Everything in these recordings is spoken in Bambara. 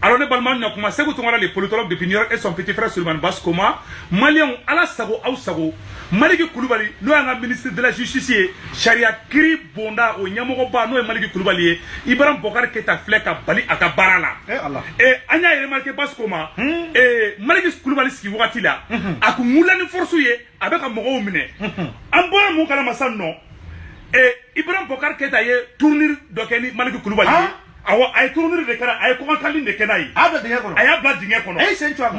Alors ne balma na kuma segu tongara les politologues de Pinior et son petit frère Suleiman Baskoma malien ala sago au sago Maliki Koulibaly no anga ministre de la justice sharia kiri bonda o nyamogo ba no Maliki Koulibaly Ibrahim Bokar Keita fleka bali aka barala Allah anya remarqué Baskoma Maliki Koulibaly ski wakati la aku mulani force ye abeka mogo mine ambora mon kala masanno Ibrahim Bokar Keita ye tournir dokeni Maliki Koulibaly awa ay tournir de kara ay ko kalin de kenai abla dinga kono ay abla dinga kono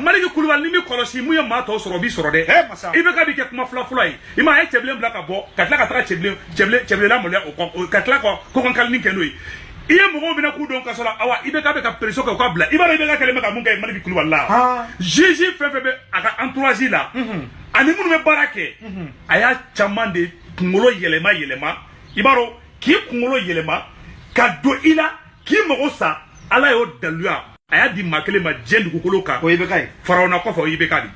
Maliki Koulibaly mi kolosi mu ye ma to soro bi soro de ibe ka bi ke kuma fla fla yi ima ay cheblem bla ka bo katla ka tra cheblem la mo le o katla ko kalin kenoi iye mo bina ku don kasola awa ibe ka be ka pression ko bla iba ibe ka kelema ka mun kay Maliki Koulibaly la jiji fefe aka entourage la ani mun me barake aya chaman de kungolo yelema ibaro ki kungolo yelema ka do ila ki mogo sa ala yo daluya aya di makele ma jendu kokolo ka o ibekay faraona ko fo ibekadi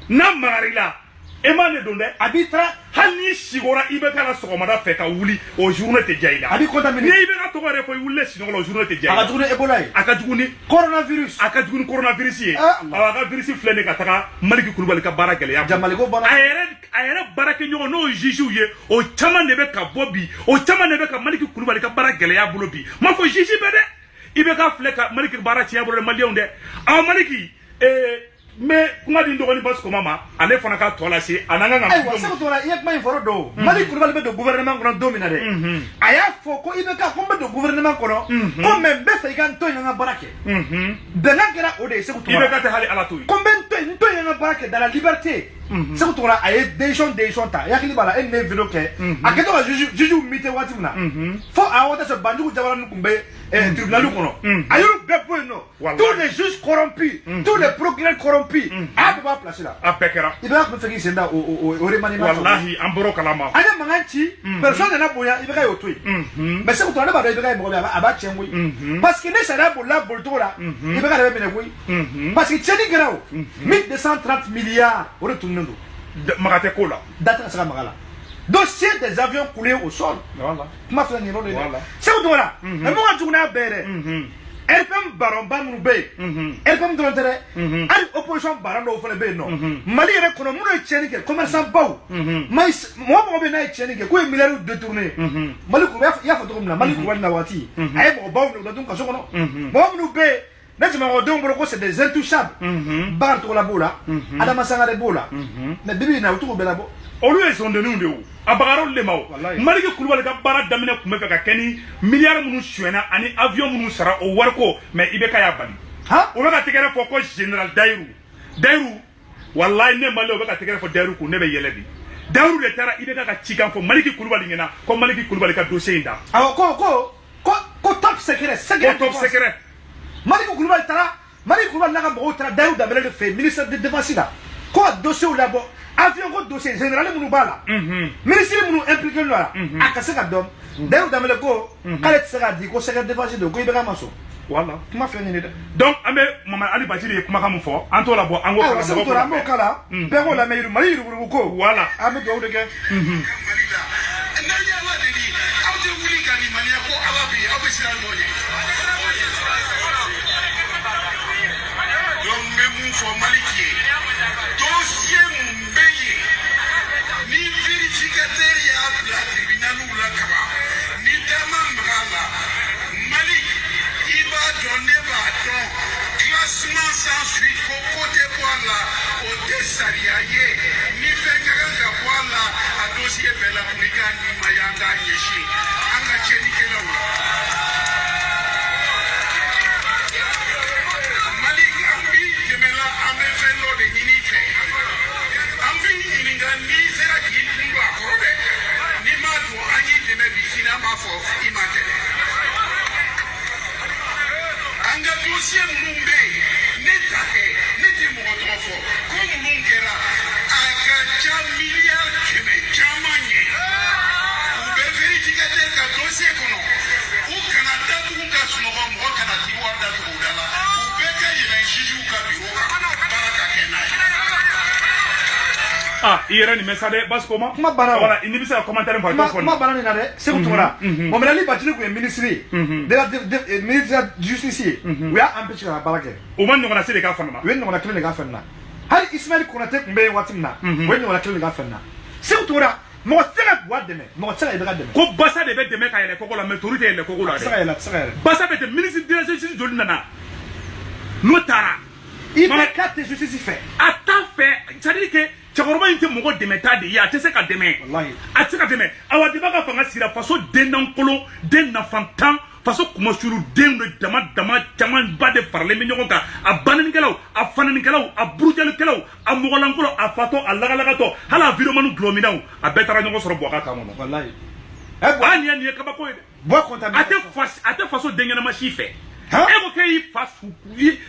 na marila emane donde abitra hani sigora ibekala sogomada fe ka wuli o journée te jaila abi contaminé ni ibeka to gore fo wulle sino lo journée te jaila aka jugune ebola aka juguni coronavirus ye aka virus flene ka taka Maliki Koulibaly ka bara gele ya jamali ko bana ayere barake nyogo no jiju ye o chama nebe ka bobi o chama nebe ka Maliki Koulibaly ka bara gele ya bolo bi ma fo jiji bede ibeka fleka Maliki bara tia bolo malion de Maliki mais kuma di ndogoni Basko mama ale fana ka tola si ananga ngam ay wasa tola yek may foro do Maliki Koulibaly be do gouvernement kono domina de aya fo ko ibeka ko be do gouvernement kono ko men be fe kan to nga barake de na kera o de se ko tola ibeka te hali ala to ko ben to nga barake dans la liberté se ko tola ay décision ta yakili bala en ne video ke aketo ka juju mite wati muna fo a wata se bandu jabara nukumbe tribunal kono ayuru be no tous les juges corrompus tous les procureurs corrompus a ba placer là a pekera ibeka ko feki senda o remaniement wallahi amboro kalama anya manganchi personne na boya ibeka yo toy mais se ko tola ba ibeka mo aba chengoy parce que ne sera bo la boltora ibeka na be ne parce que tcheni grao 1230 milliards o retourne ndo magate kola data sera magala dossier des avions coulés au sol voilà ma fla ni rolo c'est ko tola e mo ga tuguna bere RPM baron banu be RPM dolontere ari opposition baron do fele be no Mali re kono mu no tcheni ke commerçant baw mais mo be na tcheni ke ko milliard détourné Mali ko ya fa to na Mali ko wala wati ay mo baw no dun ka so kono mo mu be na tu m'as donné un c'est des intouchables bar to la bola adama sangare bola mais bibi na utu be la bo olu e son de nous de o abagaro le maw Maliki Koulibaly ka bara damine kuma fe ka keni milliard munu suena ani avion munu sara o warko mais ibeka ya bani o be ka tigere fo ko général Dairu wallahi ne Mali o be ka tigere fo Dairu ko ne be yelebi Dairu de tara ibeka ka chikan fo Maliki Koulibaly ngena ko Maliki Koulibaly ka dossier inda ko top secret Maliki Koulibaly tara Maliki Koulibaly na ka mo tara Dairu da bele fait ministre de défense là ko dossier ou là avion ko dossier général munu bala ministre munu impliqué là akase ka dom Dairu da bele ko kale tsaka di ko secret défense do ko ibeka maso voilà kuma fe ni de donc ambe mama Ali Bachili kuma ka mu fo anto la bo ango kala bo kala mo kala be ko la meyiru Mali ru ko voilà ambe do de ke for Maliki dossier Mumbeye ni vérificateur ya la tribunal la kaba ni dama mala Malik il va donner bâton classement sans suite au côté voilà au desariaye ni fenganga voilà a dossier bela kulika ni mayanga yeshi anga cheni kela anga dossier mumbe netake neti mogotrofo comme mungera akacha milliard keme chamanye ube vérificateur ka dossier kono u kana datu ka sunogo mo kana tiwa datu udala ube ka yele jiju ka biwo baraka kenai Ah, hier ni message bas comment? Voilà, il n'y a pas de commentaire par téléphone. Ma banane na de, c'est où tu vois? Mon mari bâti le ministre de ministre justice. Oui, empêché la barake. Au moins nous on a ces les gars fanna. Oui, on a clé les gars fanna. Hal Ismaël Konaté mbe watimna. Oui, on a clé les gars fanna. C'est où tu vois? Mo tsaka boîte de mai. Mo tsaka ibra de mai. Ko basa de bet de mai ka ele koko la autorité ele koko la. Tsaka la tsaka. Basa bet ministre de la justice joli nana. Notara. Il m'a carte justice fait. Ata fait, ça dit que Tchakoroba inte mogo demeta de ya tese ka deme. Wallahi. Atse ka deme. Awa diba ka fanga sira faso denan kolo, den na fantan, faso kuma suru den de dama chaman ba de parler mi nyoka a banin kelaw, a fanin kelaw, a brujal kelaw, a mogolan kolo, a fato a laga to, hala video manu glominaw, a betara nyoko soro boka kamono. Wallahi. Ani ani ka ba ko ede. Bois contaminé. Ate faso dengena ma chife. Ego ke i fasu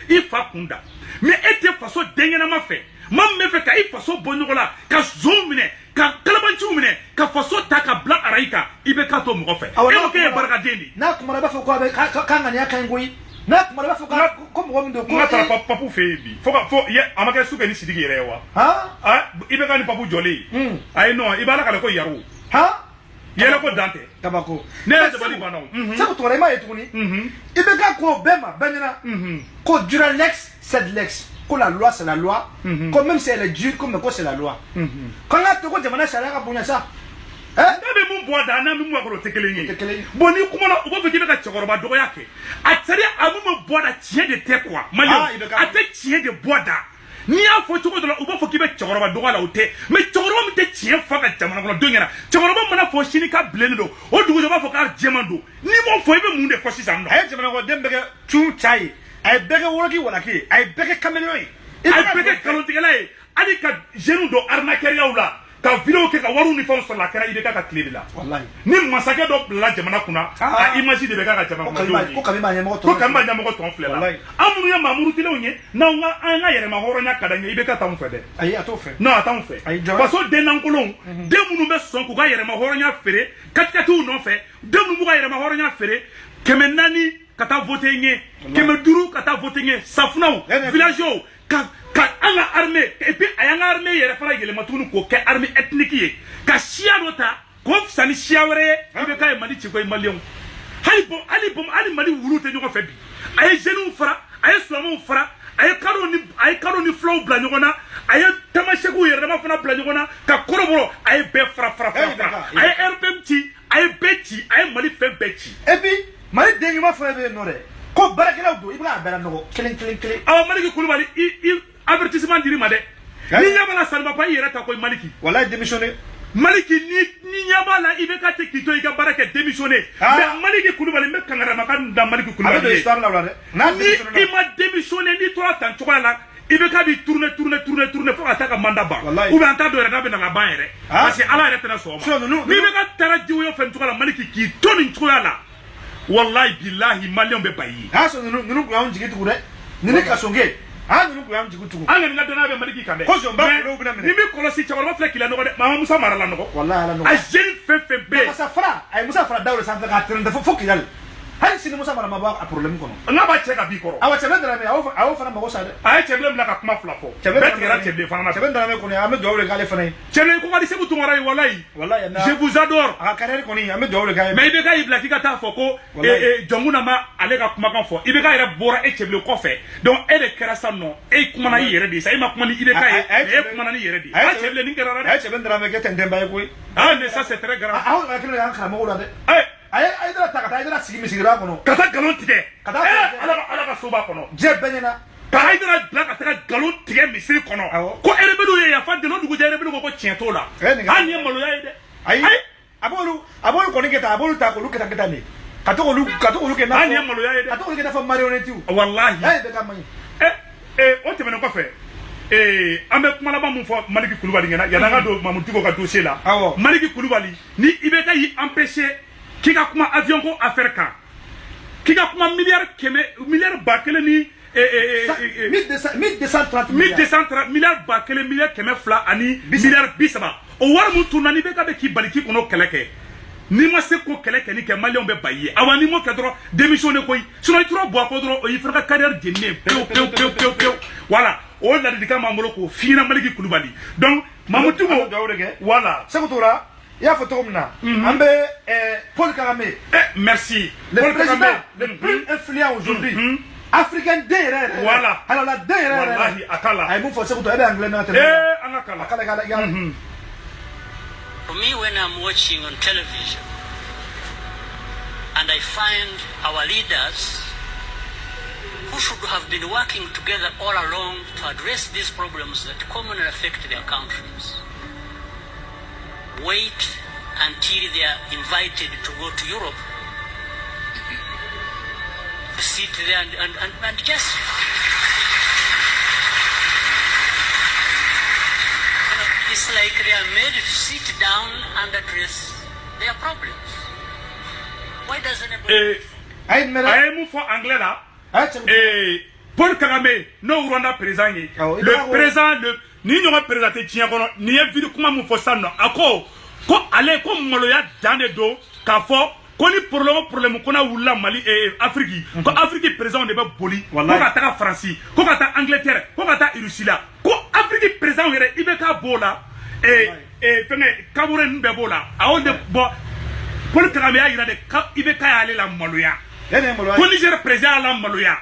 i fa kunda. Mais ete faso dengena ma fe. Mam me fe ka i faso bonyola ka zomine ka kalabanchu mine ka faso ta ka bla araika ibe ka to mo fe. Ego ke baraka dendi. Na kumara ba fo ko ka ngani aka ngoi. Na kumara ba fo ka ko mo ndo ko. Na tara papu fe bi. Fo ye amaka suke ni sidigi rewa. Ah ibe ka ni papu joli. Ai no ibala ka ko yaru. Yela ko dante tabako ne de bali banaw ça ko tore ma etuni ibe ka ko bema benina ko dura lex c'est lex ko la loi c'est la loi comme même si elle est dure comme ko c'est la loi quand la to ko jamana shala ka bunya sa ndabe mun boda na mu ko tekelenye boni kuma na ubo fiki ka chokoroba dogo yake atari amu mo boda tien de te quoi malio ate tien de boda ni a fo choko dola ubo foki be chokoroba dogo la ote mais chokoroba mi te tien fa ka jamana ko dongena chokoroba mana fo shini ka blendo o dugo ba fo ka jemando ni mo fo ibe munde fo sisa ndo ay jamana ko dembe ke chu chai ay bege woroki wala ki ay bege kamelion ay bege kalontigala ali ka jenu do arnaquer yaula ka video ke ka waru ni fon sur la kara ibe ka clip la wallahi ni masake do la jamana kuna a image de be ka jamana kuna ko kamima nyamo to ko kamima nyamo to fle la amunu ya mamuru tile onye na nga anga yere ma horo nya kadanya ibe ka tam fede ayi ato fe no atam fe parce que de nankolon de munu be son ko ga yere ma horo nya fere katikatu no fe de munu ga yere ma horo nya fere kemenani kata voter nye kemeduru kata voter nye safnao village ka anga armée et puis ayanga armée yere fara yele matunu ko ke armée ethnique ye ka shia nota ko sani shia were ibe kay mali ci koy malion ali mali wurute ñoko fe bi ay jeune fara ay islamu fara ay karo ni flow bla ñogona ay tamasheku yere ma fana bla ñogona ka koroboro ay be fara ay RPM ci ay betti ay mali fe betti et puis mali dengi ma fa be nore ko barakela do ibra bela no kelen aw maliki kulubali avertissement diri ma de ni nyabala salma pa yere ta koy maliki wallahi démissionner maliki ni nyabala ibe ka te kito iga baraka démissionner mais maliki kulubali me kangara makan da maliki kulubali avec histoire la wala na ni ima démissionner ni toi tan chokola ibe ka bi tourner faut attaquer mandat ba ou bien ta do yere da be na la ban yere parce que ala yere tena so ni be ka tara jiwo yo fen chokola maliki ki toni chokola wallahi billahi malion be bayi so nunu ko am jigiti kude nini ka songe nunu ko am jigiti kude anga nga dona be maliki kambe ko so ba ko bina ni mi kolosi chawara flek la no de mama musa marala no wallahi ala no a jeune fe be sa fra ay musa fra dawle sa ka trende fo kiyal hay sini musa mara maba a problème kono nga ba cheka bi koro awa chebe ndara me awo fana mago sa de ay chebe la ka kuma flafo chebe tira chebe fana na chebe ndara me kono ame dawle gale fana chebe ko ngadi sebu tumara wallahi je vous adore a carrière koni ame dawle gale mais ibe ka ibla kika ta foko jonguna ma ale ka kuma kan fo ibe ka yere bora e chebe ko fe donc e de kera sa no e kuma na yere de sa ima kuma ni ibe ka e kuma na ni yere de a chebe ni kera ay chebe ndara me ke tende ba ko mais ça c'est très grave ah akelo ya khara mo de ay dara takata ay dara sigi misigira kono kata galon tige ala ka soba kono je benyana ay dara bla kata galon tige misiri kono ko erebedu ye ya fa de no dugu je erebedu ko tiento la ani malo ya ide ay abolu koni keta abolu ta ko lu keta ni kato ko lu ke na ani malo ya ide kato ko keta fa marionnette wallahi ay be ka mani o temene ko fe ambe kuma laba mun fo Maliki Kulubali ngena ya nga do Mamudu ka dossier la Maliki Kulubali ni ibe ka yi empêcher kika kuma avion ko affaire kan kika kuma milliard bakele ni 1230 milliard bakele milliard keme fla ani milliard bisaba o war mu tunna ni be ka be ki baliki kono keleke ni ma se ko keleke ni ke malion be bayi awani mo ke dro démissionner koy sinon trop bois ko dro o yifra carrière jenné peu voilà o la dika mamolo ko fina Maliki Kulubali donc Mamudu voilà c'est que là il y a photo comme là ambe Paul Kagame merci le président le plus influent aujourd'hui africain derrière voilà alors la derrière wallahi akala ay mon force que toi anglais na tele anakala akala For me, when I'm watching on television and I find our leaders who should have been working together all along to address these problems that commonly affect their countries, wait until they are invited to go to Europe, to sit there and just... It's like they are made to sit down and address their problems. Why doesn't anybody... aye mon fort anglais là Paul Kagame no Rwanda président le président le ni ñoo présenté tien kono ni vidéo kuma mon fort ça non ako ko ale ko maloya dane do ka fo ko ni problème ko na wula Mali et Afrique ko Afrique président de ba boli ko ka ta France ko ka ta Angleterre ko ka ta Russie là ko Afrique président yere ibeka bola fenge Cameroun be bola awon de bo Paul Kagame ya ira de ibeka ya ale la maloya ko Niger président la maloya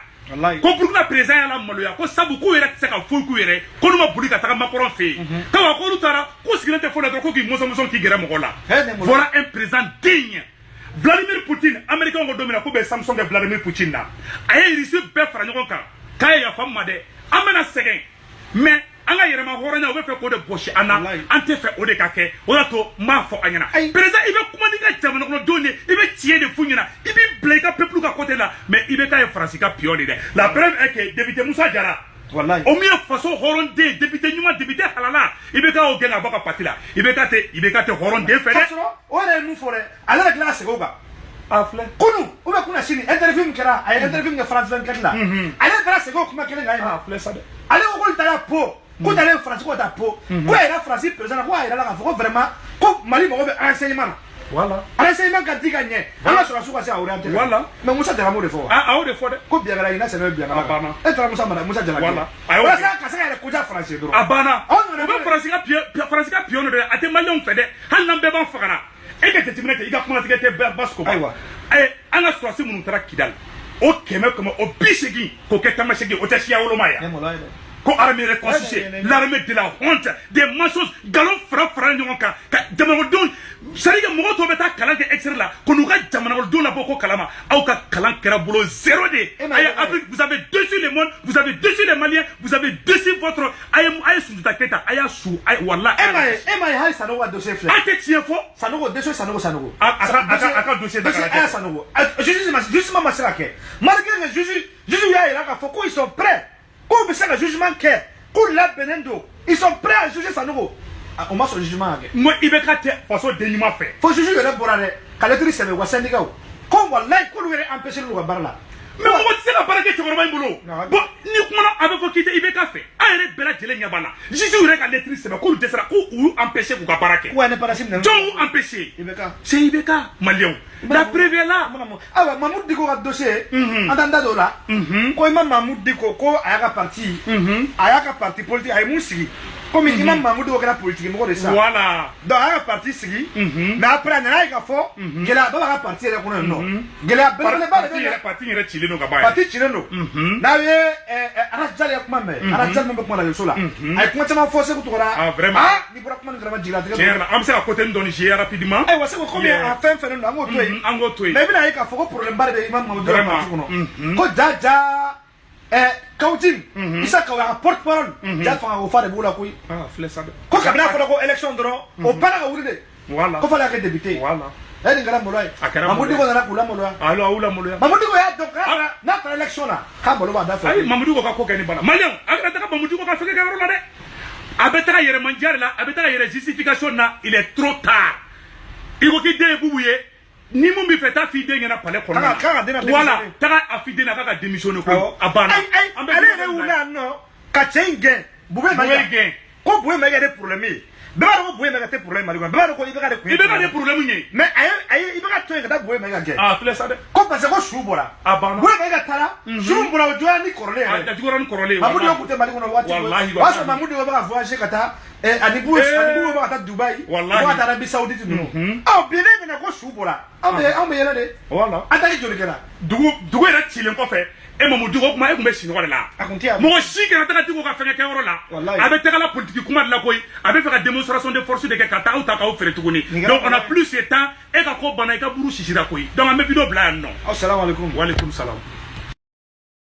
ko Burkina président la maloya ko sabu ko yere tsaka fo ko yere ko no ma boli ka ta Macron fe ka wa ko lutara ko sigilante fo la ko ki moso ki gere mo la voilà un président digne. Vladimir Poutine américain ko domina ko be Samsung de Vladimir Poutine na ay risi be fara ñon kan kay ya fam made amana segen mais anga yere ma horanya o be fe ko de boshi ana ante fe o de ka ke o to ma fo anyana président ibe kuma ni ka jamana ko donné ibe tié de funyina ibe bleka peuple ka côté là mais ibe ka France ka pioli de la preuve est que député Moussa Diarra wallahi o mieux façon horon de député ñuma député halala ibe ka o gena baka parti là ibe ka te horon de fe de o re mu fore ala glace go ba afle kunu o ba kuna shini interview mkera ay interview nge France 24 là ala glace go kuma kele ngai afle sa de ala ko ta ya po ko ta le France ko ta po ko era France président ko era la ko vraiment ko Mali mo be enseignement voilà enseignement ka diga nye ala so so ka orienté voilà mais Moussa de Ramo de fo o de fo de ko biagara ina se no biagara abana etra Moussa de voilà wala sa ka sa ko ja France do abana o be France ka pion de ate Malion fede han nan be ban fagana e ke tetimene ke iga kuma tigete basko aywa anga so se munu tara Kidal o keme comme o bisegi ko ke tamashegi o tashia wolomaya ko armée reconstituée l'armée de la honte des mensonges galon fra ñonga ka jamana don sari ga moto beta kala ke extra la ko nu ga jamana don la boko kalama au ka kalan kera bolo zéro de ay Afrique vous avez dessus le monde vous avez dessus les Maliens vous avez dessus votre ay Sunjata Keita ay sou ay walla ay hay sano wa dossier fleur ate tien fo sanogo dossier sanogo aka dossier dakala sanogo justement masirake malgré les juges ya ira ka fo ko ils sont prêts. Quand on fait le jugement que la Benendo, ils sont prêts à juger Sanogo. On m'a son jugement. Moi, il va faire façon de nous faire. Faut juger le borale. Quand le truc c'est le Wassendiga. Comme voilà, il faut lui empêcher le barla. Mais moi, c'est la barre qui est vraiment boulot. Bon, ni comment avec vous quitter Ibeka fait. Allez, Bella Jelenia Bana. Jésus aurait qu'à lettre c'est ma cour de ça ou empêcher vous barake. Ouais, n'est pas la chine. Joe empêcher. Ibeka. C'est Ibeka, Malion. La prévue là. Ah ouais, Mahmoud Diko a dossier. Entendez là. Quand Mahmoud Diko ko ayaka parti. Ayaka parti politique ay musi. Comme il m'a Mahmoud Diko la politique mo de ça. Voilà. Donc ayaka parti sigi. Mais après na ayaka fo, gela ba parti ele ko non. Gela parti il est chilé no gaba. Parti chilé no. Na ye arajal ya kuma me. Arajal mo ko la yo la. Ay kuma tama forcer ko to la. Ah vraiment. Ah, ni pour kuma ngara jila. Tiens, am se la côté ndoni j'ai rapidement. Ay wase ko combien en fin no ngo to ango to mais bina yeka foko problème bare de imam Mamadou ko jaja Kaoutin isa ka wa porte parole ja fa o fa de bula koy ko kabina fa ko élection dron o para ka wuri de voilà ko fa la ke député voilà e ngala molay Mamadou ko na kula molay alo awula molay Mamadou ko ya donc na ta élection na ka bolo ba da fa ay Mamadou ko ka ko gani bana Malion akata ka Mamadou ko ka feke ka ro la de abeta yere manjare la abeta yere justification na il est trop tard il faut qu'il débouille ni mon bifet ta fille d'engana palais kono voilà ta a fille d'engana ka démissionner ko abana allez reula non ka chenge bube maga ko bube maga des problèmes beba ko bube maga des problèmes mali beba ko ibeka des problèmes ni mais ay ibeka to ngada bube maga ke ah fle ça de ko parce que shubora abana bube maga tala shubora joa ni korole ah ti goran korole Mamadou ko te mali kono wati wallahi wasa Mamadou ko ba voyager kata ani buru ba ta Dubai wallahi ba ta Arabie Saoudite no ah bien ne ko su bora am be yele de wala ata ki joli kala dugu era chilen ko fe e mo dugu kuma e kumbe sini wala mo shi kana ta dugu ka fenge ke woro la avec ta la politique kuma de la koy avec faire démonstration de force de ke kata ou ta ka ofere tuguni donc on a plus de temps e ka ko bana e ka buru shishira koy donc am vidéo bla non assalamu alaikum wa alaikum salam